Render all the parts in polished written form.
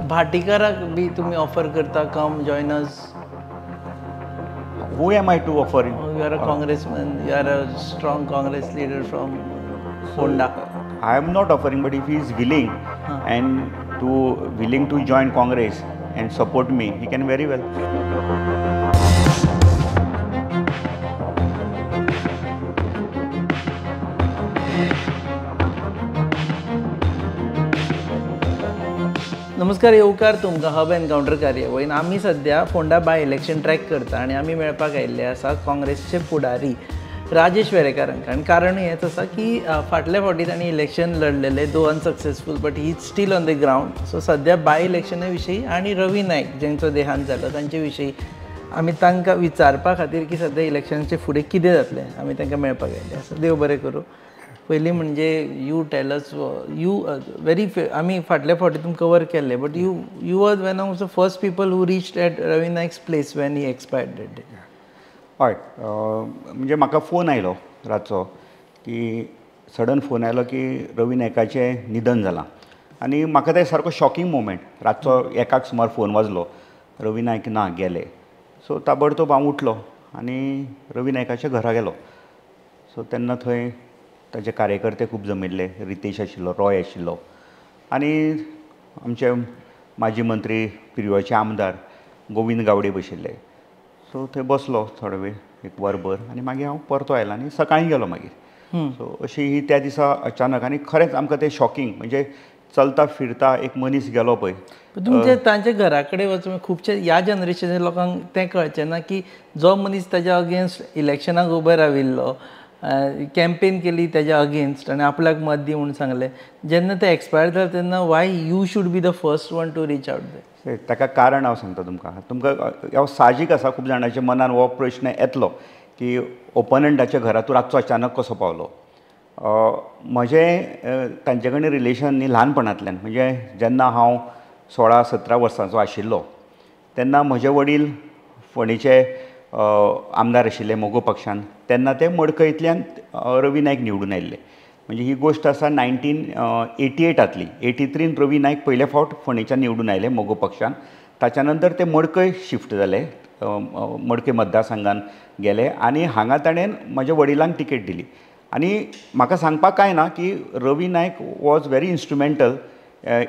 भाटीकाराक बी तुम्ही ऑफर करता come join us? Who am I to offer? You are a congressman, you are a strong Congress leader from Fonda. I am not offering, but if he is willing and willing to join Congress and support me, he can very well. नमस्कार, येवकार तुमकां hub encounter कार्यावळीन आमी सध्या Phonda by election track करता आनी आमी मेळपाक आयिल्ले आसा काँग्रेसचे फुडारी राजेश वेरेकारांक. आनी कारण हेच आसा की फाटल्या फावटी तांणी इलेक्शन लढलेले दो unsuccessful, but he is still on the ground. So सध्या बाय इलेक्शना विशीं आनी रवी नायक जेंचो देहांत जालो तांचे विशीं आमी तांकां विचारपा खातीर की सध्या इलेक्शनाचे फुडें कितें जातलें आमी तांकां मेळपाक आयिल्ले आसा. देव बरें करूं. पयलीं म्हणजे you tell us, you very आमी फाटल्या फावटी तुमकां कवर केल्ले, but you was one of the first people who reached at Ravi Naik's place when he expired that day. हय, म्हणजे म्हाका फोन आयलो रातचो की सडन फोन आयलो की रवी नायकाचें निधन जालां. आनी म्हाका तें सारको शॉकींग मोमेंट. रातचो 1 सुमार फोन वाजलो, रवी नायक ना गेले. सो ताबडतोब हांव उठलो आनी रवी नायकाच्या घरा गेलो. सो तेन्ना थंय ताचे कार्यकर्ते खूब जमिल्ले. रितेश आशिल्लो, रॉय आशिल्लो आनी आमचे माजी मंत्री पिरवळचे आमदार गोविंद गावडे बशिल्ले. सो थंय बसलो थोडो वेळ, 1 वरभर, आनी मागीर हांव परतो आयलो आनी सकाळीं गेलो मागीर. सो अशी ही त्या दिसा अचानक, आनी खरेंच आमकां तें शॉकींग. म्हणजे चलता फिरता एक मनीस गेलो पळय. तुमचे तांचे घरा कडेन वचून खुबशे ह्या जनरेशनाच्या लोकांक तें कळचें ना की जो मनीस ताच्या अगेन्स्ट इलेक्शनाक उबो राविल्लो, कॅम्पेन केली ताच्या अगेन्स्ट आनी आपल्याक मत दी म्हणून सांगलें, जेन्ना तें एक्सपायर जालें तेन्ना why you should be the first one to reach out they? ताका कारण हांव सांगता तुमकां हांव साहजीक आसा. खूब जाणांच्या मनान हो प्रश्न येतलो की ओपोनंटाच्या घरा तूं रातचो अचानक कसो पावलो. म्हजें तांचे कडेन रिलेशन न्ही ल्हानपणांतल्यान. म्हणजे जेन्ना हांव 16-17 वर्सांचो आशिल्लो तेन्ना म्हजे वडील फोंडेचे आमदार आशिल्ले मोगो पक्षान. तेन्ना ते मडकयंतल्यान रवी नायक निवडून आयिल्ले. म्हणजे ही गोश्ट आसा 1988 83 रवी नायक पयले फावट फोंडेच्यान निवडून आयले मोगो पक्षान. ताच्या नंतर ते मडकय शिफ्ट जाले, मडकय मतदारसंघान गेले आनी हांगा ताणें म्हज्या वडिलांक तिकेट दिली. आनी म्हाका सांगपाक कांय ना की Ravi Naik was very instrumental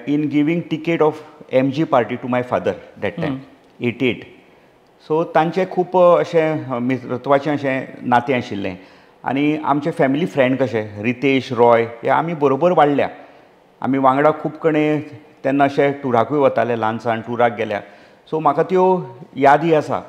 in giving ticket of MG party to my father that time 88. So तांचें खूब अशें मित्रत्वाचें अशें नातें आशिल्लें. आनी आमचे फॅमिली फ्रेंड कशे रितेश, रॉय हे आमी बरोबर वाडल्या. आमी वांगडा खूब कडेन तेन्ना अशे टुराकूय वताले, ल्हानसान टुराक गेल्या. सो म्हाका त्यो यादी आसा.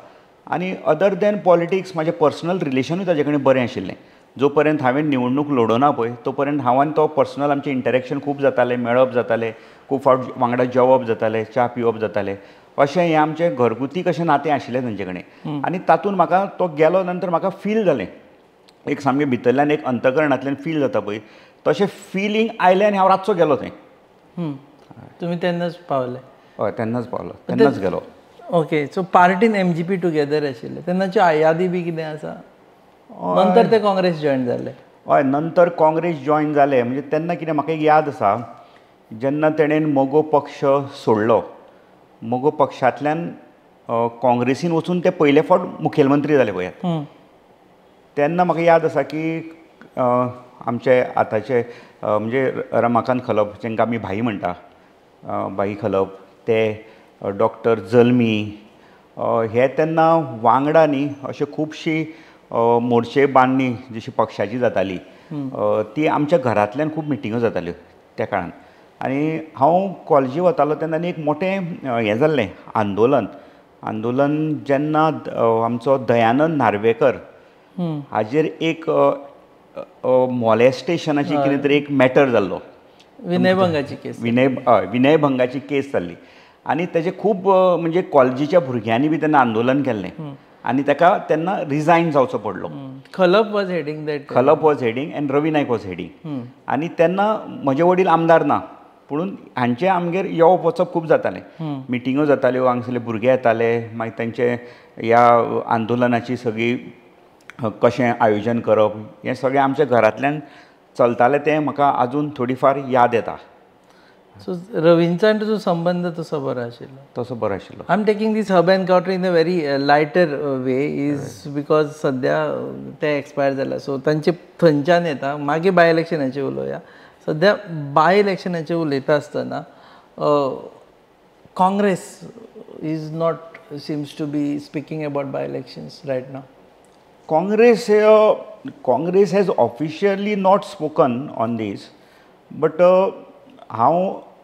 आनी अदर दॅन पॉलिटिक्स म्हाजें पर्सनल रिलेशनूय ताजे कडेन बरें आशिल्लें. जो पर्यंत हांवें निवडणूक लडोना पळय तो पर्यंत हांव आनी तो पर्सनल आमचें इंटरेक्शन खूब जातालें, मेळप जातालें, खूब फावट वांगडा जेवप जातालें, च्या पिवप जातालें. अशें हें आमचें घरगुती कशें नातें आशिल्लें तांचे कडेन. आनी तातूंत म्हाका तो गेलो नंतर म्हाका फील जालें, एक सामकें भितरल्यान एक अंतकरणांतल्यान फील जाता पळय तशें फिलींग आयलें आनी हांव रातचो गेलो थंय. तुमी तेन्नाच पावले? हय, तेन्नाच पावलो, तेन्नाच गेलो. ओके. सो पार्टीन MGP टुगेदर आशिल्ले तेन्नाची यादी बी कितें आसा? नंतर ते काँग्रेस जॉयन जाले? हय, नंतर काँग्रेस जॉयन जाले. म्हणजे तेन्ना कितें म्हाका एक याद आसा, जेन्ना तेणेन मोगो पक्ष सोडलो, मोगो पक्षांतल्यान काँग्रेसीन वचून ते पयले फावट मुखेलमंत्री जाले पळयात. तेन्ना म्हाका याद आसा की आमचे आतांचे म्हणजे रमाकांत खलप, जेंकां आमी भाई म्हणटा, भाई खलप, ते डॉक्टर जल्मी, हे तेन्ना वांगडा न्ही अशें खुबशीं मोर्चे बांदणी जशी पक्षाची जाताली ती आमच्या घरांतल्यान खूब मिटिंगो जाताल्यो त्या काळान. आनी हांव कॉलेजी वतालो तेन्ना एक मोटें हें जाल्लें आंदोलन जेन्ना आमचो दयानंद नार्वेकर हाजेर एक मॉलेस्टेशनाची कितें तरी एक मॅटर जाल्लो, विनयभंगाची केस. विनयभंगाची केस जाल्ली. आनी तेजे खूब म्हणजे कॉलेजीच्या भुरग्यांनी बी तेन्ना आंदोलन केल्लें आनी ताका तेन्ना रिजायन जावचो पडलो. Khalap was heading that. Khalap was heading and Ravi Naik was heading. आनी तेन्ना म्हजे वडील आमदार ना, पुणून हांचे आमगेर येवप वचप खूब जातालें. मिटिंगो जाताल्यो, हांगासरले भुरगे येताले, मागीर तांचे ह्या आंदोलनाची सगळी कशें आयोजन करप हें सगळें आमच्या घरांतल्यान चलतालें. तें म्हाका आजून थोडी फार याद येता. सो रवींचा आनी तुजो संबंद तसो बरो आशिल्लो. तसो बरो आशिल्लो. I am taking this hub encounter in a very lighter way is because सद्या ते एक्सपायर जाला सो तांचे थंयच्यान येता. मागीर बाय इलेक्शनाचेर उलोवया. सद्या बाय इलेक्शनाचेर उलयता आसतना Congress is not seems to be speaking about by elections right now. Congress has officially not spoken on this, but हांव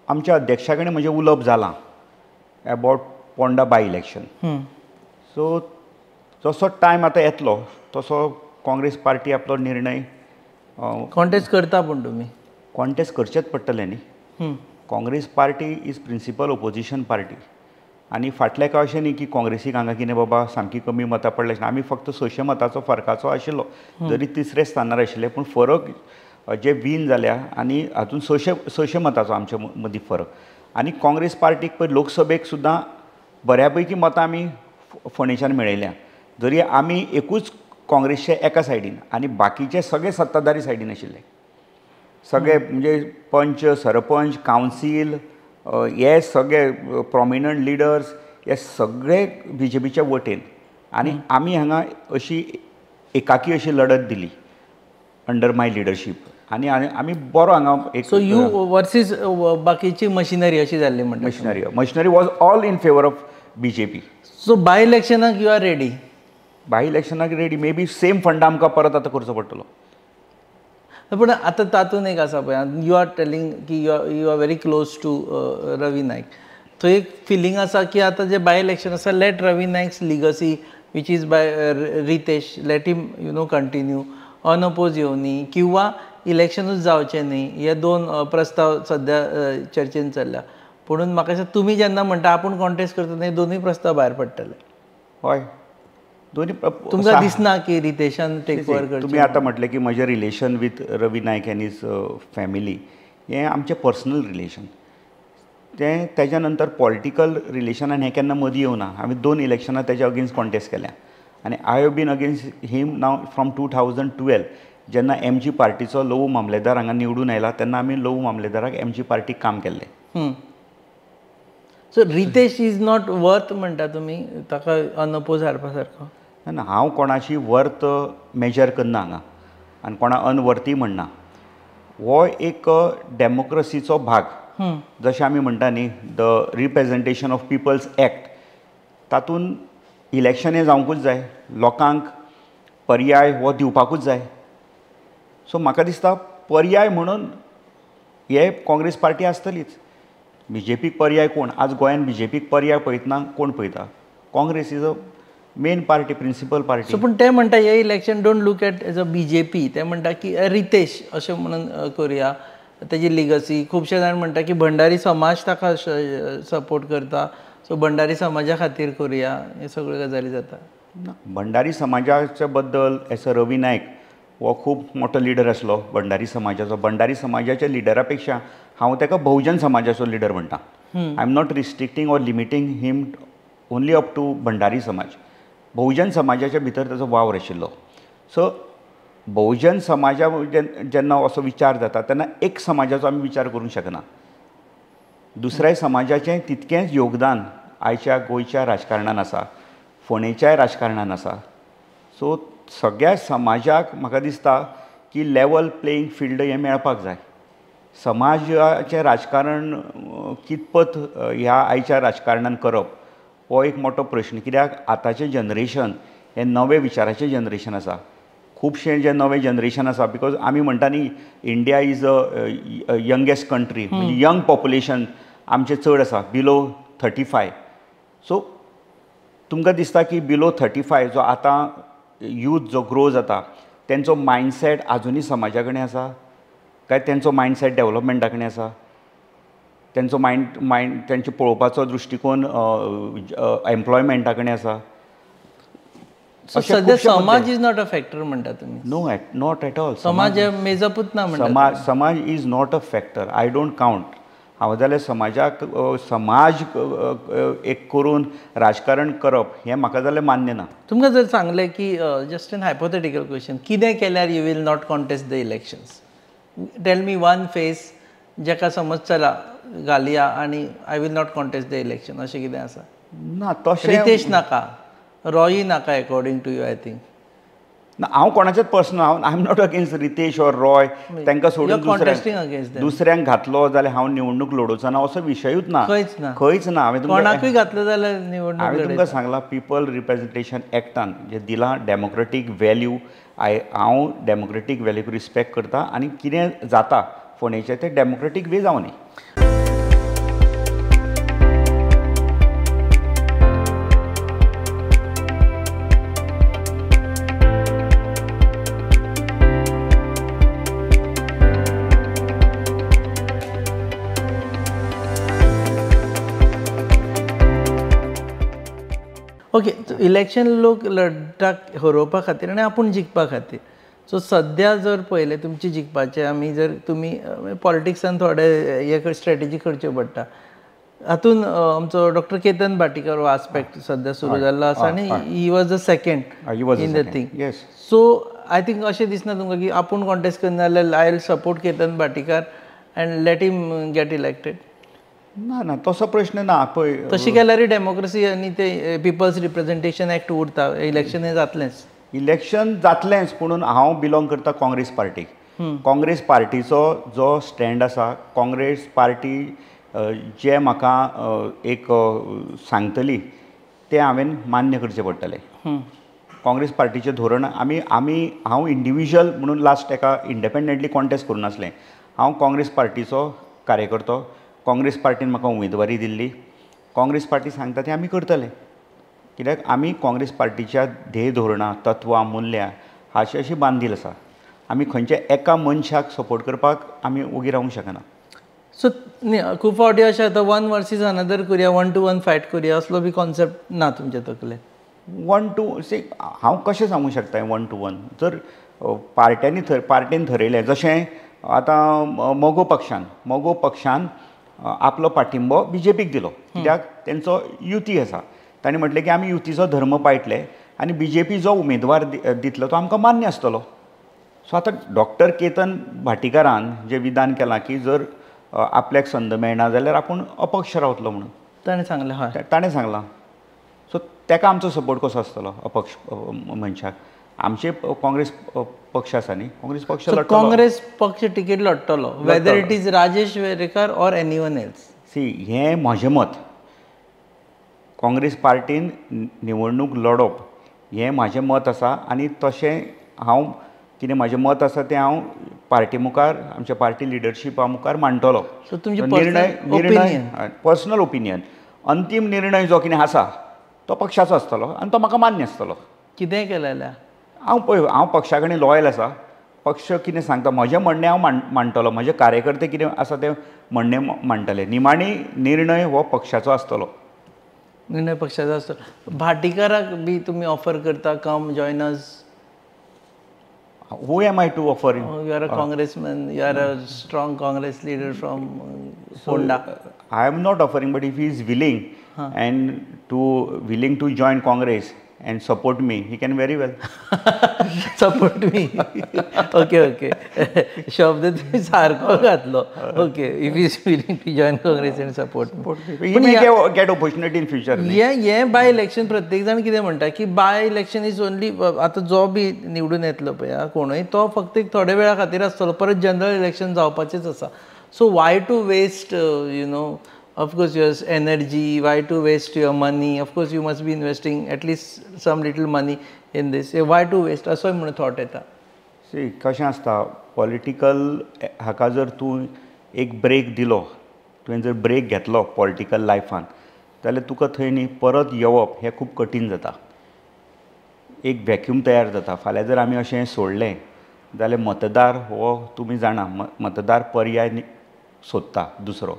आमच्या अध्यक्षा कडेन म्हजें उलोवप जालां about Ponda by election. So जसो टायम आतां येतलो तसो काँग्रेस पार्टी आपलो निर्णय कॉन्टेस्ट करता. पूण तुमी कॉन्टेस्ट करचेच पडटलें न्ही. Congress party is principal opposition party आनी फाटलें काय अशें न्ही की काँग्रेसीक हांगा कितें बाबा सामकी कमी मतां पडलें. आमी फक्त 600 मतांचो फरकाचो आशिल्लो जरी तिसरे स्थानार आशिल्ले पूण फरक जे विन जाल्या आनी हातून 600 मतांचो आमच्या मदीं फरक. आनी काँग्रेस पार्टीक पळय लोकसभेक सुद्दां बऱ्या पैकी मतां आमी फोंडेच्यान मेळयल्या. जरी आमी एकूच काँग्रेसचे एका सायडीन आनी बाकीचे सगळे सत्ताधारी सायडीन आशिल्ले. सगळे म्हणजे पंच सरपंच कावन्सील हे सगळे प्रॉमिनंट लिडर्स हे सगळे BJPच्या वटेन आनी आमी हांगा अशी एकाकी अशी लढत दिली अंडर माय लिडरशीप आनी आमी बरो हांगा एक. सो यू वर्सीस बाकीची मशिनरी अशी जाल्ली म्हणटा. Machinery was all in favour of BJP. So by इलेक्शनाक यू आर रेडी. बाय इलेक्शनाक रेडी. मे बी सेम फंडा आमकां परत आतां करचो पडटलो. पूण आतां तातूंत एक आसा पळय यू आर टेलिंग की you are very close to Ravi Naik. थंय एक फिलींग आसा की आतां जे बाय इलेक्शन आसा let Ravi Naik's legacy which is by Ritesh let him continue unopposed येवनी किंवा इलेक्शनूच जावचें न्ही. हे दोन प्रस्ताव सद्या चर्चेन चल्ल्या. म्हणून म्हाका दिसता तुमी जेन्ना म्हणटा आपूण कॉन्टेस्ट करता तेन्ना दोनूय प्रस्ताव भायर पडटले. हय दोनी तुमकां दिसना की रितेशान टेक ओवर करचें. तुमी आतां म्हटलें की म्हजें relation with Ravi Naik and his family हें आमचें पर्सनल रिलेशन. तें तेज्या नंतर पॉलिटिकल रिलेशनान हें केन्ना मदीं येवना. आमी 2 इलेक्शनां तेज्या अगेन्स्ट कॉन्टेस्ट केल्या आनी I have been against him now from 2012 जेन्ना MG पार्टीचो लवू मामलेदार हांगा निवडून आयला तेन्ना आमी लवू मामलेदाराक MG पार्टीक काम केल्लें. So Ritesh is not worth म्हणटा तुमी ताका अनअपोज हाडपा सारको. ना हांव कोणाची वर्थ मेजर करना हांगा आनी कोणा अनवर्थी म्हणना. हो एक डेमोक्रेसीचो भाग. जशें आमी म्हणटा न्ही the representation of peoples act तातूंत इलेक्शन हें जावंकूच जाय. लोकांक पर्याय हो दिवपाकूच जाय. सो म्हाका दिसता पर्याय म्हणून हे काँग्रेस पार्टी आसतलीच. BJPक पर्याय कोण आज गोंयान BJPक पर्याय पळयतना कोण पळयता. Congress is a main party principal party. So पूण ते म्हणटा हे election don't look at as a BJP. ते म्हणटा की रितेश अशें म्हणून करुया तेजी लिगसी. खुबशे जाण म्हणटा की भंडारी समाज ताका सपोर्ट करता सो भंडारी समाजा खातीर करुया. हे सगळ्यो गजाली जाता. भंडारी समाजाच्या बद्दल एस रवी नायक हो खूब मोठो लिडर आसलो भंडारी समाजाचो. भंडारी समाजाच्या लिडरा पेक्षा हांव ताका बहुजन समाजाचो लिडर म्हणटा. I am not restricting or limiting him only up to Bhandari समाज. बहुजन समाजाच्या भितर ताचो वावर आशिल्लो. सो बहुजन समाजा जेन्ना असो विचार जाता तेन्ना एक समाजाचो आमी विचार करूंक शकना. दुसऱ्या समाजाचें तितकेंच योगदान आयच्या गोंयच्या राजकारणान आसा. फोंडेच्याय राजकारणान आसा. सो सगळ्या समाजाक म्हाका दिसता की लेवल प्लेईंग फिल्ड हें मेळपाक जाय. समाजाचें राजकारण कितपत ह्या आयच्या राजकारणान करप हो एक मोठो प्रश्न. कित्याक आतांचें जनरेशन हें नवे विचाराचें जनरेशन आसा. खुबशें जें नवें जनरेशन आसा बिकॉज आमी म्हणटा न्ही India is a youngest country म्हणजे यंग पॉप्युलेशन आमचें चड आसा बिलो 35. सो तुमकां दिसता की बिलो 35 जो आतां यूथ जो ग्रो जाता तेंचो मायंडसेट आजुनी समाजा कडेन आसा काय तेंचो मायंडसेट डेवलपमेंटा कडेन आसा. तेंचो मायंड तेंचे पळोवपाचो दृश्टिकोन एम्प्लॉयमेंटा कडेन आसा. सद्या समाज इज नॉट अ फॅक्टर म्हणटा तुमी. No not at all. समाज मेजअपूच ना म्हणटा. समाज is not a factor. I don't count. हांव जाल्यार समाजाक समाज एक करून राजकारण करप हें म्हाका जाल्यार मान्य ना. तुमकां जर सांगलें की जस्ट एन हायपोथेटिकल क्वेश्चन कितें केल्यार you will not contest the elections. Tell me one face जेका समज चला घालया आनी I will not contest the election अशें कितें आसा? ना तशें रितेश नाका, रॉय नाका according to you I think. ना हांव कोणाचेच personal I am not against Ritesh or Roy, तांकां सोडून दुसऱ्यांक घातलो जाल्यार हांव निवडणूक लडोवचो ना असो विशयूच ना, खंयच ना. हांवें कोणाकूय घातलो जाल्यार निवडणूक हांवें तुमकां सांगलां पीपल रिप्रेझेंटेशन एक्टान जें दिलां डेमोक्रेटीक व्हॅल्यू, हांव डेमोक्रेटीक व्हॅल्यूक रिस्पेक्ट करता आनी कितें जाता फोंडेचें तें डेमोक्रेटीक वे जावं न्ही. ओके, इलेक्शन लोक लढटाक हरोवपा खातीर आनी आपूण जिखपा खातीर. सो सद्या जर पळयलें तुमचे जिखपाचें आमी जर तुमी पॉलिटिक्सान थोडे हे स्ट्रेटेजी करच्यो पडटा. हातून आमचो डॉक्टर केतन भाटीकर हो आस्पेक्ट सद्या सुरू जाल्लो आसा आनी he was the second in the thing. So I think अशें दिसना तुमकां की आपूण कॉन्टेस्ट करना जाल्यार I will support Ketan Bhatikar and let him get elected? ना ना तसो प्रश्न ना. पळय तशी केल्यार डेमोक्रेसी आनी ते पिपल्स रिप्रेझेंटेशन एक्ट उरता, इलेक्शन हें जातलेंच. इलेक्शन जातलेंच, पूण हांव बिलोंग करता काँग्रेस पार्टीक. काँग्रेस पार्टीचो जो स्टँड आसा, काँग्रेस पार्टी जे म्हाका एक सांगतली तें हांवें मान्य करचें पडटलें. काँग्रेस पार्टीचें धोरण हांव इंडिविज्युअल म्हणून लास्ट एका इंडिपेंडंटली कॉन्टेस्ट करूं नासलें. हांव काँग्रेस पार्टीचो कार्यकर्तो. काँग्रेस पार्टीन म्हाका उमेदवारी दिल्ली. काँग्रेस पार्टी सांगता तें आमी करतले, कित्याक आमी काँग्रेस पार्टीच्या ध्येय धोरणां, तत्वां, मुल्यां हाची अशी बांदील आसा. आमी खंयच्या एका मनशाक सपोर्ट करपाक आमी ओगी रावंक शकना. सो खूब फावटी अशें जाता 1 वर्सीस अनदर करुया, 1 to 1 फायट करुया, असलो बी कॉन्सेप्ट ना तुमचे तकलेन? 1 to हांव कशें सांगूंक शकता 1 to 1? जर पार्टेन थरयलें, जशें आतां मोगो पक्षान आपलो पाठिंबो BJPक दिलो, कित्याक तेंचो युती आसा. तांणी म्हटलें की आमी युतीचो धर्म पाळटले आनी BJP जो उमेदवार दितलो तो आमकां मान्य आसतलो. सो आतां डॉक्टर केतन भाटीकारान जें विधान केलां की जर आपल्याक संद मेळना जाल्यार आपूण अपक्ष रावतलो म्हणून ताणें सांगलें. हय, ताणें सांगलां. सो ताका आमचो सपोर्ट कसो आसतलो अपक्ष मनशाक? आमचे काँग्रेस पक्ष आसा न्ही, काँग्रेस पक्ष लढटलो. काँग्रेस पक्ष तिकेट लढटलो, whether it is Rajesh Verekar or anyone else. हें म्हजें मत. काँग्रेस पार्टीन निवडणूक लडप हें म्हजें मत आसा आनी तशें हांव कितें म्हजें मत आसा तें हांव पार्टी मुखार, आमच्या पार्टी लिडरशिपा मुखार मांडटलो. सो तुमचे निर्णय पर्सनल ओपिनियन, अंतीम निर्णय जो कितें आसा तो पक्षाचो आसतलो आनी तो म्हाका मान्य आसतलो. कितेंय केलें जाल्यार हांव पक्षा कडेन लॉयल आसा. पक्ष कितें सांगता म्हजें म्हणणें हांव मांडटलो. म्हजे कार्यकर्ते कितें आसा तें म्हणणें मांडटले. निमाणी निर्णय हो पक्षाचो आसतलो. निर्णय पक्षाचो आसतलो. भाटीकाराक बी तुमी ऑफर करता, come join us? Who am I to offer him? You are a congressman, you are a strong Congress leader from Fonda. I am not offering, but if he is willing willing to join Congress and support me, he can very well. Support me. Okay. शब्द तुम्ही सारको घातलो. Okay, if he is willing to join Congress and support me. He may get opportunity in future. हे by election प्रत्येक जाण कितें म्हणटा की बाय इलेक्शन इज ओनली, आतां जो बी निवडून येतलो पळय कोणूय तो फक्त एक थोड्या वेळा खातीर आसतलो, परत जनरल इलेक्शन जावपाचेंच आसा. So why to waste of course your energy, why to waste your money? Of course you must be investing at least some little money in this. Why to waste? असोय म्हणून thought येता. C कशें आसता, political हाका जर तूं एक break दिलो, तुवें जर ब्रेक घेतलो पॉलिटिकल लायफान, जाल्यार तुका थंय न्ही परत येवप हें खूब कठीण जाता. एक वॅक्यूम तयार जाता. फाल्यां जर आमी अशें सोडलें जाल्यार मतदार हो तुमी जाणा मतदार पर्याय सोदता दुसरो,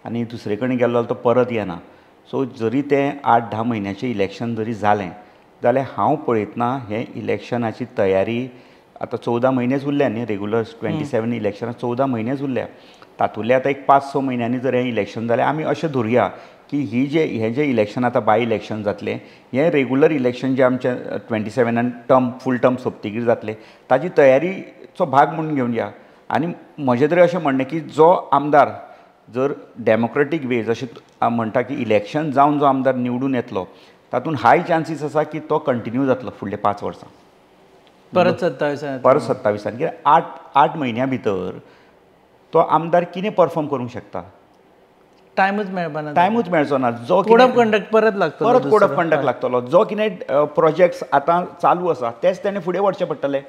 आनी दुसरे कडेन गेलो तो परत येना. सो जरी तें 8-10 म्हयन्याचें इलेक्शन जरी जालें जाल्यार हांव पळयतना हें इलेक्शनाची तयारी आतां 14 म्हयनेच उरल्या न्ही, रेगुलर 27 इलेक्शनाक 14 म्हयनेच उरल्या. तातूंतले आतां एक 5-6 म्हयन्यांनी जर हें इलेक्शन जालें, आमी अशें धरुया की हें जें इलेक्शन आतां बाय इलेक्शन जातलें हें रेगुलर इलेक्शन जें आमचें 27 फूल टर्म सोंपतकीर जातलें ताची तयारीचो भाग म्हणून घेवन या. आनी म्हजें तरी अशें म्हणणें की जो आमदार जर डेमोक्रेटीक वे जशें म्हणटा की इलेक्शन जावन जो आमदार निवडून येतलो तातूंत हाय चान्सीस आसा की तो कंटिन्यू जातलो फुडले 5 वर्सां परत 27 परत 27 कित्याक 8 म्हयन्यां भितर तो आमदार कितें परफॉर्म करूंक शकता टायमूच मेळपाना टायमूच मेळचो ना जो कोड ऑफ कंडक्ट परत लागतो परत कोड ऑफ कंडक्ट लागतलो जो कितें प्रोजेक्ट्स आतां चालू आसा तेच ताणें फुडें व्हरचें पडटलें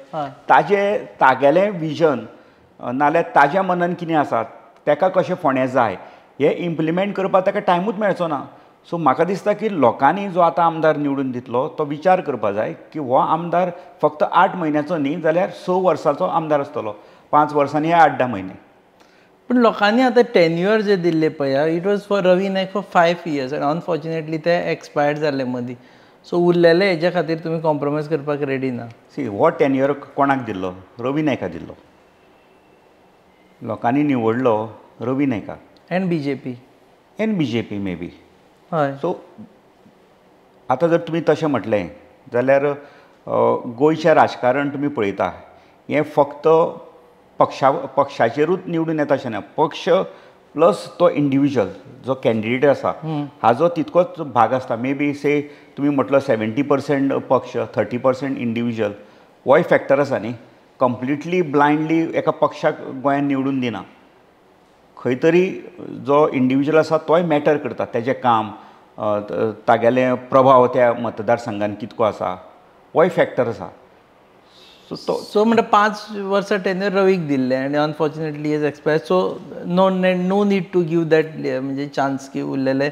तागेलें विजन नाल्यार ताज्या मनान कितें आसा ताका कशें फोंड्यां जाय हें इम्प्लिमेंट करपाक ताका टायमूच मेळचो ना सो म्हाका दिसता की लोकांनी जो आतां आमदार निवडून दितलो तो विचार करपाक जाय की हो आमदार फक्त 8 म्हयन्याचो न्ही जाल्यार 6 वर्सांचो आमदार आसतलो 5 वर्सांनी 8-10 म्हयने पूण लोकांनी आतां टेन्युअर जे दिल्ले पळय it was for Ravi Naik for 5 years आनी अनफॉर्च्युनेटली ते एक्सपायर्ड जाल्ले मदीं सो उरलेले हेजे खातीर तुमी कॉम्प्रोमायज करपाक रेडी ना सी हो टेन्युअर कोणाक दिल्लो रवी नायकाक दिल्लो लोकांनी निवडलो रवी नायकाक and BJP and BJP may be हय सो आतां जर तुमी तशें म्हटलें जाल्यार गोंयचें राजकारण तुमी पळयता हें फक्त पक्षाचेरूच निवडून येता अशें ना पक्ष प्लस तो इंडिविज्युअल जो कॅन्डिडेट आसा हाजो तितकोच भाग आसता मे बी से तुमी म्हटलो 70% पक्ष 30% इंडिविज्युअल होय फॅक्टर आसा न्ही कंप्लिटली ब्लायंडली एका पक्षाक गोंयांत निवडून दिना खंय तरी जो इंडिविज्युअल आसा तोय मॅटर करता तेजें काम तागेलें प्रभाव त्या मतदारसंघान कितको आसा होय फॅक्टर आसा सो म्हणजे 5 वर्सां टेन्युअर रवीक दिल्ले आनी unfortunately is expired so no need to give that म्हणजे चान्स की उरलेले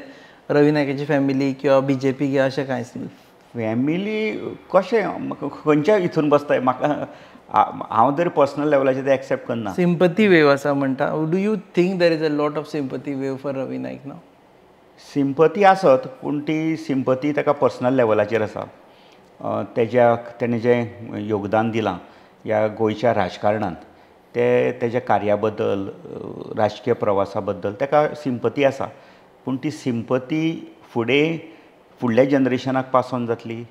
रवी नायकाची फॅमिली किंवा बीजेपी किंवा अशें कांयच न्ही फॅमिली कशें खंयच्या हितून बसताय म्हाका हांव तरी पर्सनल लेवलाचेर ते एक्सेप्ट करना सिंपथी वेव आसा म्हणटा do you think there is a lot of sympathy wave for Ravi Naik now sympathy आसत पूण ती सिंपथी ताका पर्सनल लेवलाचेर आसा तेणें जें योगदान दिलां ह्या गोंयच्या राजकारणांत तेज्या कार्या बद्दल राजकीय प्रवासा बद्दल ताका सिंपथी आसा पूण ती सिंपथी फुडल्या जनरेशनाक पास ऑन जातली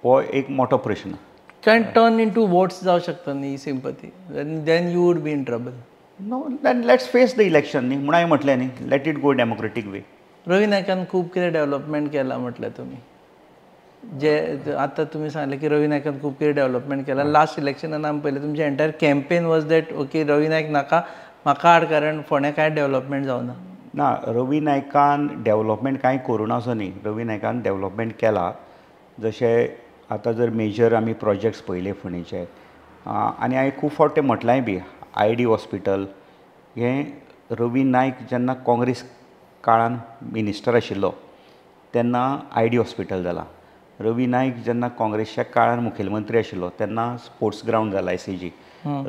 हो एक मोठो प्रश्न can turn into votes जावं शकता न्ही sympathy then you would be in trouble no then let's face the election न्ही म्हूण हांवें म्हटलें न्ही let it go democratic way Ravi नायकान खूब कितें डेव्हलपमेंट केलां म्हटलें तुमी जे आतां तुमी सांगलें की रवी नायकान खूब कितें डेव्हलपमेंट केलां लास्ट इलेक्शनान आमी पयलें तुमचें entire campaign was that okay Ravi Naik नाका म्हाका हाड कारण फोंड्या कांय डेव्हलपमेंट जावना ना रवी नायकान डेव्हलपमेंट कांय करूना असो न्ही रवी नायकान डेव्हलपमेंट केला जशें आतां जर मेजर आमी प्रोजेक्ट्स पळयले फोंडेचे आनी हांवें खूब फावट तें म्हटलांय बी IID हॉस्पिटल हें रवी नायक जेन्ना काँग्रेस काळान मिनिस्टर आशिल्लो तेन्ना IID हॉस्पिटल जाला रवी नायक जेन्ना काँग्रेसच्या काळान मुखेलमंत्री आशिल्लो तेन्ना स्पोर्ट्स ग्रावंड जाला SAG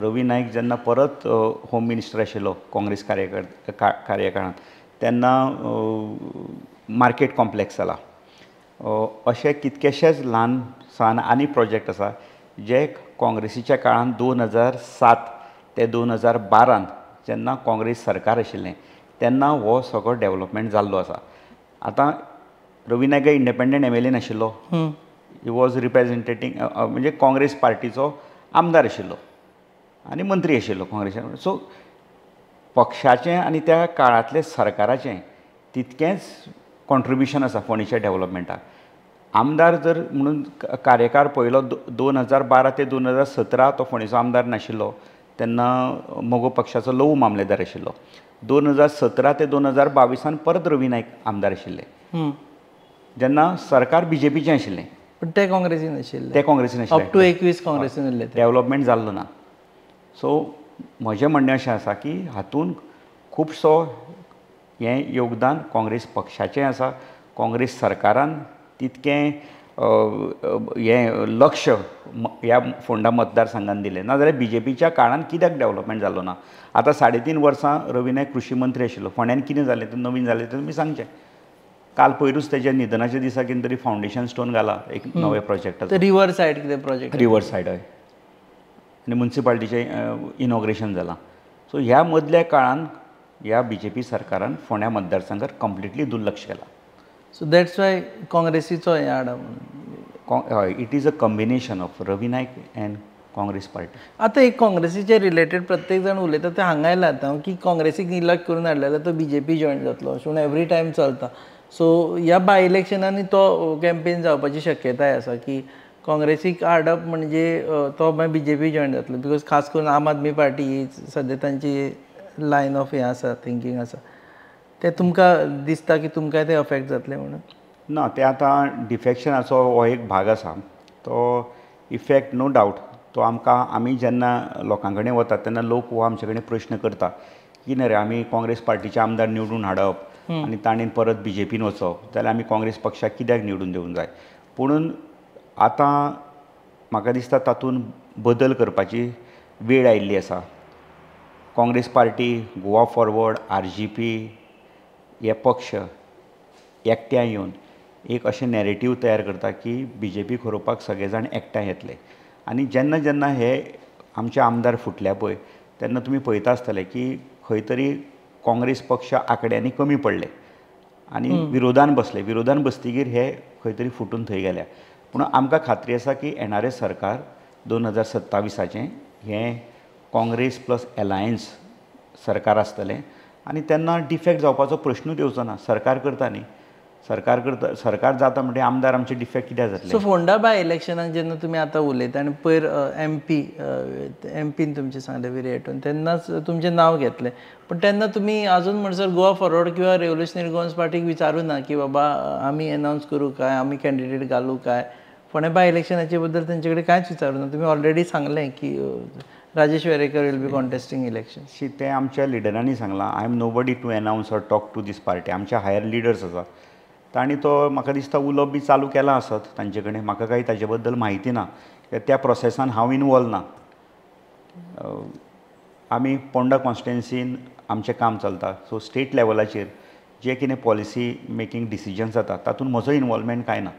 रवी नायक जेन्ना परत होम मिनिस्टर आशिल्लो काँग्रेस कार्यकाळांत तेन्ना मार्केट कॉम्प्लेक्स जाला अशे कितकेशेच ल्हान सान आनी प्रोजेक्ट आसा जे काँग्रेसीच्या काळान 2007 ते 2012 जेन्ना काँग्रेस सरकार आशिल्लें तेन्ना हो सगळो डेव्हलपमेंट जाल्लो आसा आतां रवी नायक इंडिपेंडंट MLA नाशिल्लो ही वॉज रिप्रेझेंटेटींग म्हणजे काँग्रेस पार्टीचो आमदार आशिल्लो आनी मंत्री आशिल्लो काँग्रेसीन सो पक्षाचें आनी त्या काळांतले सरकाराचें तितकेंच कॉन्ट्रिब्युशन आसा फोंडेच्या डेव्हलपमेंटाक आमदार जर म्हणून कार्यकाळ पळयलो 2012 ते 2017 तो फोंडेचो आमदार नाशिल्लो तेन्ना मोगो पक्षाचो लवू मामलेदार आशिल्लो 2017 ते 2022 परत रवी नायक आमदार आशिल्ले जेन्ना सरकार BJPचें आशिल्लें पण ते काँग्रेसीन आशिल्ले ते काँग्रेसीन आशिल्ले अप टू 21 काँग्रेसीन उरले डेव्हलपमेंट जाल्लो ना सो म्हजें म्हणणें अशें आसा की हातूंत खुबसो हें योगदान काँग्रेस पक्षाचें आसा काँग्रेस सरकारान तितकें हें लक्ष ह्या फोंडा मतदारसंघान दिलें ना जाल्यार BJPच्या काळान कित्याक डेव्हलपमेंट जाल्लो ना आतां 3.5 वर्सां रवी नायक कृशी मंत्री आशिल्लो फोंड्यान कितें जालें तें नवीन जालें तें तुमी सांगचें काल पयरूच तेज्या निधनाच्या दिसा कितें तरी फावंडेशन स्टोन घाला एक नवे प्रोजेक्ट रिवर सायड कितें प्रोजेक्ट रिवर सायड हय आनी म्युन्सिपाल्टीचें इनॉग्रेशन जालां सो ह्या मदल्या काळान ह्या BJP सरकारान फोंड्या मतदारसंघात कंप्लिटली दुर्लक्ष केलां सो दॅट्स वाय काँग्रेसीचो हें हाडा हय it is a combination of Ravi Naik and Congress party. आतां एक काँग्रेसीचे रिलेटेड प्रत्येक जाण उलयता ते हांगा आयला आतां की काँग्रेसीक इलेक्ट करून हाडले जाल्यार तो BJP जॉयन जातलो अशें म्हणून एवरी टायम चलता. सो ह्या बाय इलेक्शनांनी तो कॅम्पेन जावपाची शक्यताय आसा की काँग्रेसीक हाडप म्हणजे तो मागीर BJP जॉयन जातलो बिकॉज खास करून आम आदमी पार्टी ही सद्या तांची लायन ऑफ हें आसा थिंकींग आसा. ते तुमकां दिसता की तुमकांय ते अफेक्ट जातले म्हणून? ना, ते आतां डिफेक्शनाचो हो एक भाग आसा. तो इफेक्ट नो डावट तो आमी जेन्ना लोकां कडेन वतात तेन्ना लोक हो आमचे कडेन प्रश्न करता की रे आमी काँग्रेस पार्टीचे आमदार निवडून हाडप आनी ताणें परत BJPन वचप जाल्यार आमी काँग्रेस पक्षाक कित्याक निवडून दिवंक जाय. पुणून आतां म्हाका दिसता तातूंत बदल करपाची वेळ आयिल्ली आसा. Congress party, Goa forward, RGP हे पक्ष एकठांय येवन एक अशें नॅरेटीव तयार करता की BJP खोरोवपाक सगळे जाण एकठांय येतले. आनी जेन्ना जेन्ना हे आमचे आमदार फुटल्या पळय तेन्ना तुमी पळयता आसतले की खंय तरी काँग्रेस पक्ष आंकड्यांनी कमी पडले आनी विरोधान बसले. विरोधान बसतकीर हे खंय तरी फुटून थंय गेल्या. पूण आमकां खात्री आसा की येणारें सरकार 2027चें हें काँग्रेस प्लस एलायन्स सरकार आसतलें आनी तेन्ना डिफेक्ट जावपाचो प्रश्नूच येवचो ना. सरकार करता न्ही, सरकार जाता म्हणजे आमदार आमचे डिफेक्ट कित्याक जातले. सो फोंडा बाय इलेक्शनाक जेन्ना तुमी आतां उलयता आनी पयर एमपीन तुमचें सांगलें विरेटून तेन्नाच तुमचें नांव घेतलें. पण तेन्ना तुमी आजून म्हणसर गोवा फॉरवर्ड किंवा रेव्होल्युशनरी गोवन्स पार्टीक विचारूं ना की बाबा आमी अनावन्स करूं काय, आमी कॅन्डिडेट घालूं काय. फोंड्या बाय इलेक्शनाचे बद्दल तेंचे कडेन कांयच विचारूं ना. तुमी ऑलरेडी सांगलें की Rajesh Verekar will be contesting election. तें आमच्या लिडरांनी सांगलां. I am nobody to announce or talk to this party. आमच्या हायर लिडर्स आसा तांणी तो म्हाका दिसता उलोवप बी चालू केलां आसत तांचे कडेन. म्हाका काही ताजे बद्दल म्हायती ना. त्या प्रोसेसान हांव इनवॉल्व ना. आमी पोंडा कॉन्स्टिट्युएन्सीन आमचें काम चलता. सो स्टेट लेवलाचेर जे कितें पॉलिसी मेकींग डिसिजन्स जाता तातूंत म्हजो इनवॉल्वमेंट कांय ना.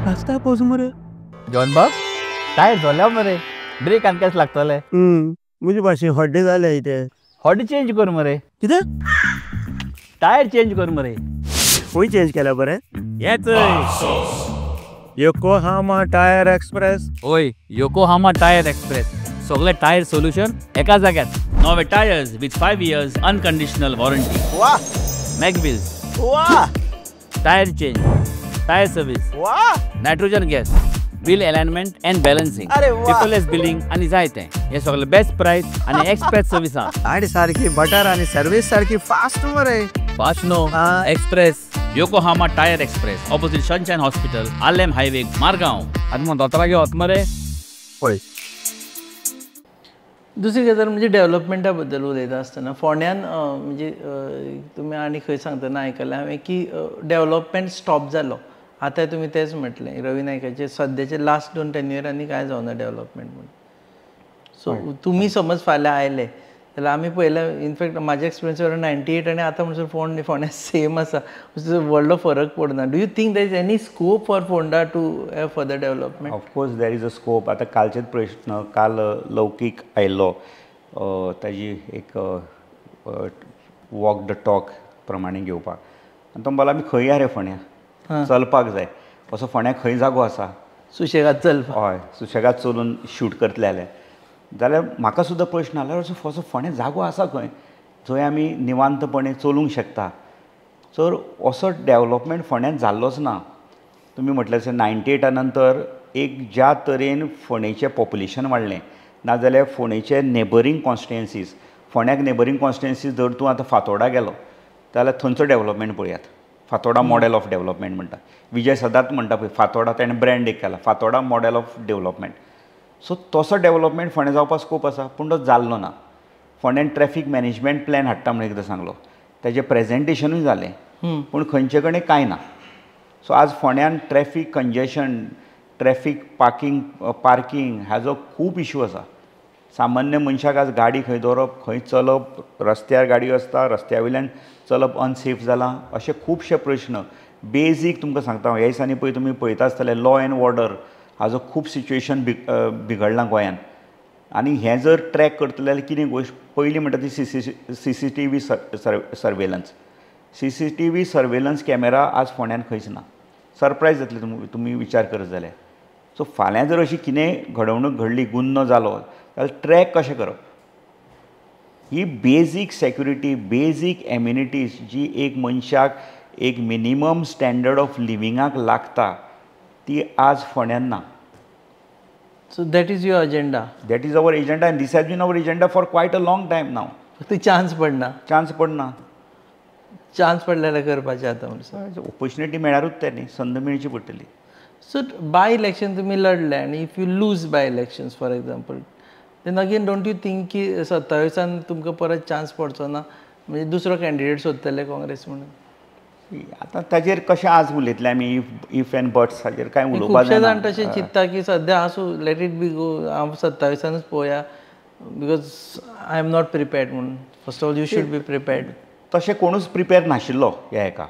रास्ता पावस मरे जॉन बाब टायर झाल्या मरे. ब्रेक आनी केस लागतले. म्हजे भाशेन हड्डे जाले इथे. हॉडी चेंज कर मरे. कितें? टायर चेंज कर मरे. खंय चेंज केल्या बरें? हेच योकोहामा टायर एक्सप्रेस. ओय योकोहामा टायर एक्सप्रेस. सगळे टायर सोल्युशन एका जाग्यात. नवे tyres with 5 years unconditional warranty. वाह मॅगविल्स. वाह टायर चेंज, टायर सर्विस, वाह nitrogen gas, wheel alignment and balancing, अरे वाह. पेपरलेस बिलिंग आनी जायते. हे सगळे बेस्ट प्राइस आनी एक्सप्रेस सर्विसा. गाडी सारखी बटर आणि सर्विस सारखी फास्ट मरे. Fast no express. Yokohama tyre express opposite Sunshine hospital, Alem highway, Margao. आनी मग दोतोरागे वच मरे. पळय दुसरी गजाल म्हणजे डेव्हलपमेंटा बद्दल उलयता आसतना फोंड्यान म्हणजे तुमी आनी खंय सांगतना आयकलां हांवें की डेव्हलपमेंट स्टॉप जालो. आतां तुमी तेच म्हटलें रवी नायकाचे सद्याचे लास्ट 2 टेन्युअरांनी कांय जावना डेव्हलपमेंट म्हणून. सो तुमी समज फाल्यां आयले जाल्यार आमी पळयलें इनफॅक्ट म्हाज्या एक्सपिरियन्सार 98 आनी आतां म्हणसर फोंड्या सेम आसा. व्हडलो फरक पडना. Do you think there is any scope for Ponda to have further development? Of course there is a scope. आतां कालचेच प्रश्न काल लौकीक आयिल्लो ताजी एक वॉक द टॉक प्रमाणे घेवपाक. आनी तो म्हणपाक आमी खंय या रे फोंड्या चलपाक जाय. असो फोंड्या खंय जागो आसा सुशेगाद चलपाक? हय सुशेगाद चलून शूट करतले जाल्यार म्हाका सुद्दां प्रश्न आल्यार असो फोंड्या जागो आसा खंय जंय आमी निवांतपणे चलूंक शकता. तर असो डेव्हलपमेंट फोंड्यान जाल्लोच ना. तुमी म्हटलें तशें 98 नंतर एक ज्या तरेन फोंडेचें पॉप्युलेशन वाडलें नाजाल्यार फोंडेचे नेबरींग कॉन्स्टिट्युएन्सीज. फोंड्याक नेबरींग कॉन्स्टिट्युएन्सीज जर तूं आतां फातोर्डा गेलो जाल्यार थंयचो डेव्हलपमेंट पळयात. फातोर्डा मॉडेल ऑफ डेव्हलपमेंट म्हणटा. विजय सदांच म्हणटा पळय फातोर्डा ताणें ब्रँड एक केला Fatorda model of development. So तसो डेव्हलपमेंट फोंड्या जावपाक स्कोप आसा पूण तो जाल्लो ना. फोंड्यान ट्रॅफीक मॅनेजमेंट प्लॅन हाडटा म्हणून एकदां सांगलो. तेजें प्रेजेंटेशनूय जालें पूण खंयचे कडेन कांय ना. सो आज फोंड्यान ट्रॅफीक कंजेशन ट्रॅफीक पार्किंग हाजो खूब इशू आसा. सामान्य मनशाक आज गाडी खंय दवरप खंय चलप रस्त्यार गाडयो आसता रस्त्या वयल्यान चलप अनसेफ जालां. अशे खुबशे प्रश्न बेजीक तुमकां सांगता हांव. ह्या दिसांनी तुमी पळयता आसतले लॉ एंड ऑर्डर हाजो खूब सिच्युएशन बिगडलां गोंयान. आनी हें जर ट्रॅक करतले जाल्यार कितें गोश्ट पयली म्हणटा ती CCTV surveillance. CCTV surveillance camera आज फोंड्यान खंयच ना. सरप्रायज जातले तुमी विचार करत जाल्यार. सो फाल्यां जर अशी कितें घडवणूक घडली, गुन्नो जालो जाल्यार ट्रॅक कशें करप. ही बेजीक सेक्युरिटी, बेजीक एम्युनिटीज जी एक मनशाक एक मिनिमम स्टँडर्ड ऑफ लिविंगाक लागता ती आज फोंड्यान ना. So that is your agenda. That is our agenda and this has been our agenda for quite a long time now. फक्त चान्स पडना. चान्स पडना. चान्स पडल्यार करपाचें आतां म्हणून. ऑपॉर्च्युनिटी मेळारूच तें न्ही, संद मेळची पडटली. सो बाय इलेक्शन तुमी लढले आनी if you lose by elections for example then again don't you think की 27 तुमकां परत चान्स पडचो ना, म्हणजे दुसरो कॅन्डिडेट सोदतले काँग्रेस म्हणून. आतां ताजेर कशें आज उलयतले आमी इफ एंड बट्स हाजेर कांय उलोवपाक खुबशे जाण तशें चिंतता की सद्या आसूं, लेट इट बी गो, हांव 27 पळोवया because I am not prepared म्हणून. First of all you should be prepared. तशें कोणूच प्रिपेर नाशिल्लो ह्या हेका.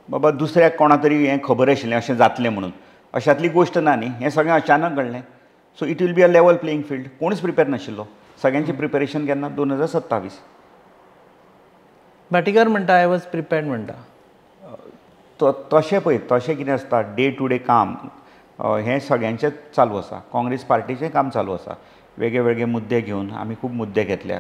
बाबा दुसऱ्याक कोणा तरी हें खबर आशिल्लें अशें जातलें म्हणून. अशातली गोश्ट ना न्ही, हें सगळें अचानक घडलें. So it will be a level playing field. कोणूच प्रिपेर नाशिल्लो. सगळ्यांचें प्रिपेरेशन केन्ना 2027. भाटीकार म्हणटा आय वॉज प्रिपेर्ड म्हणटा. तशें पळय, तशें कितें आसता डे टू डे काम हें सगळ्यांचें चालू आसा. काँग्रेस पार्टीचें काम चालू आसा. वेगळे वेगळे मुद्दे घेवन आमी खूब मुद्दे घेतल्या.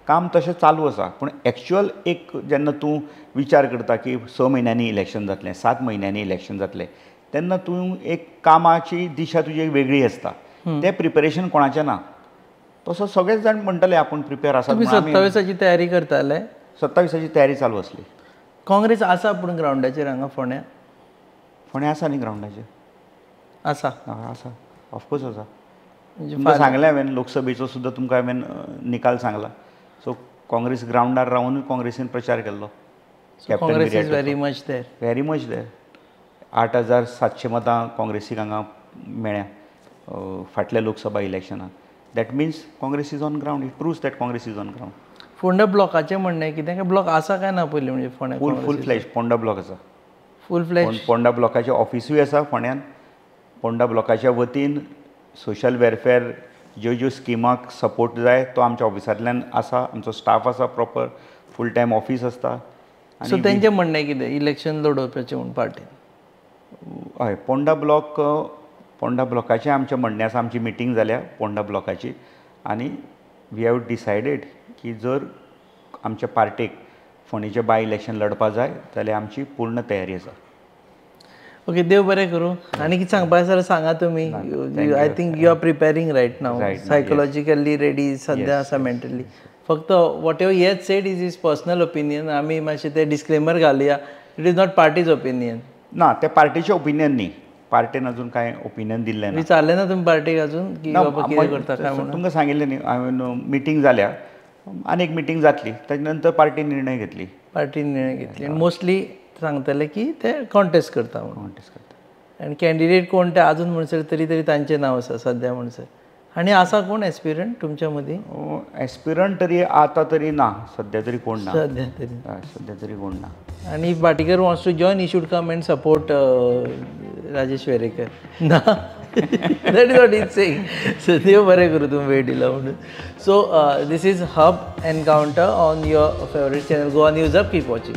काम तशें चालू आसा. पूण एक्चुअल एक जेन्ना तूं विचार करता की 6 म्हयन्यांनी इलेक्शन जातलें, 7 म्हयन्यांनी इलेक्शन जातलें, तेन्ना तूं एक कामाची दिशा तुजी वेगळी आसता. तें प्रिपेरेशन कोणाचें ना. तसो सगळेच जाण म्हणटले आपूण प्रिपेर आसा. तुमी 27ची तयारी करताले. 27ची तयारी चालू आसली. काँग्रेस आसा पूण ग्रावंडाचेर हांगा फोंड्या आसा न्ही ग्रावंडाचेर. आसा आसा ऑफकोर्स आसा. तुमकां सांगलें हांवें लोकसभेचो सुद्दां तुमकां हांवें निकाल सांगला. सो काँग्रेस ग्रावंडार रावून काँग्रेसीन प्रचार केल्लो. Congress is very much there. Very much there. 8,700 मतां काँग्रेसीक हांगा मेळ्ळ्या फाटल्या Lok Sabha इलेक्शनाक. That means Congress is on ground. It proves that Congress is on ground. Phonda ब्लॉकाचें म्हणणें कितें काय ब्लॉक आसा काय ना पयलीं म्हणजे फोंड्या. फूल फ्लॅश पोंडा ब्लॉक आसा. फूल फ्लॅश. पोंडा ब्लॉकाचें ऑफिसूय आसा फोंड्यान. पोंडा ब्लॉकाच्या वतीन सोशल वेलफेअर ज्यो स्किमाक सपोर्ट जाय तो आमच्या ऑफिसांतल्यान आसा. आमचो स्टाफ आसा प्रॉपर. फूल टायम ऑफिस आसता. सो तेंचें म्हणणें कितें इलेक्शन लडोवपाचें म्हूण पार्टीन. हय पोंडा ब्लॉकाचें आमचें म्हणणें आसा. आमची मिटींग जाल्या पोंडा ब्लॉकाची आनी वी हॅव डिसायडेड की जर आमच्या पार्टेक फोंडेचें बाय इलेक्शन लडपा जाय जाल्यार आमची पूर्ण तयारी आसा. ओके देव बरें करूं. आनी कितें सांगपाक जाल्यार सांगा तुमी. I think you are preparing right now. Psychologically ready सद्या आसा मेंटली. फक्त whatever he's said is is personal opinion. आमी मातशें तें डिस्क्लेमर घालुया. It is not party's opinion. ना तें पार्टीचें ओपिनियन न्ही. पार्टीन अजून कांय ओपिनियन दिल्लें ना. विचारलें ना तुमी पार्टीक अजून की बाबा कितें करता काय म्हणून. तुमकां सांगिल्लें न्ही हांवें मिटींग जाल्या. आनी एक मिटींग जातली ताजे नंतर पार्टीन निर्णय घेतली. पार्टीन निर्णय घेतली आनी मोस्टली सांगतले की ते कॉन्टेस्ट करता म्हणून. कॉन्टेस्ट करता. आनी कॅन्डिडेट कोण ते अजून म्हणसर तरी तांचें नांव आसा सद्या म्हणसर. आनी आसा कोण एस्पिरंट तुमच्या मदीं. एस्पिरंट तरी आतां तरी ना. सद्या तरी कोण ना. सद्या तरी कोण ना. आनी if Bhatikar wants to join he should come and support Rajesh Verekar. ना that is what is saying. So देव बरें करूं तुमी वेळ दिला म्हणून. So this is Hub Encounter on your favourite channel Goa News Hub. Keep watching.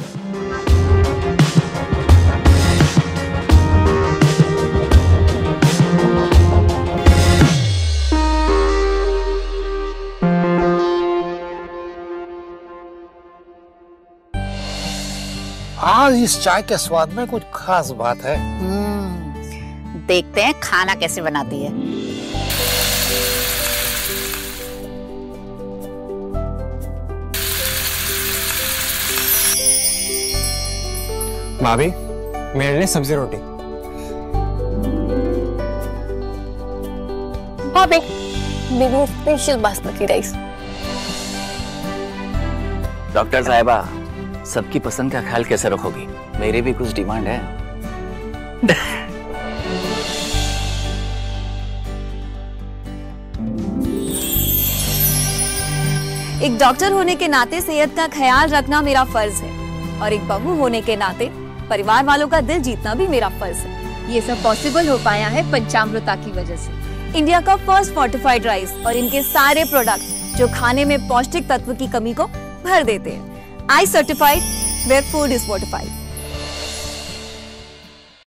आज इस चाय के स्वाद में कुछ खास बात है. देखते हैं खाना कैसे बनाती है. भाभी मेरे लिए सब्जी रोटी. भाभी मेरे लिए स्पेशल बासमती राइस. डॉक्टर साहिबा सबकी पसंद का ख्याल कैसे रखोगी. मेरी भी कुछ डिमांड है. एक डॉक्टर होने के नाते सेहत का ख्याल रखना मेरा फर्ज है और एक बहू होने के नाते परिवार वालों का दिल जीतना भी मेरा फर्ज है. ये सब पॉसिबल हो पाया है पंचामृता की वजह से. इंडिया का फर्स्ट फोर्टिफाइड राइस और इनके सारे प्रोडक्ट जो खाने में पौष्टिक तत्व की कमी को भर देते हैं। I certified, where food is fortified.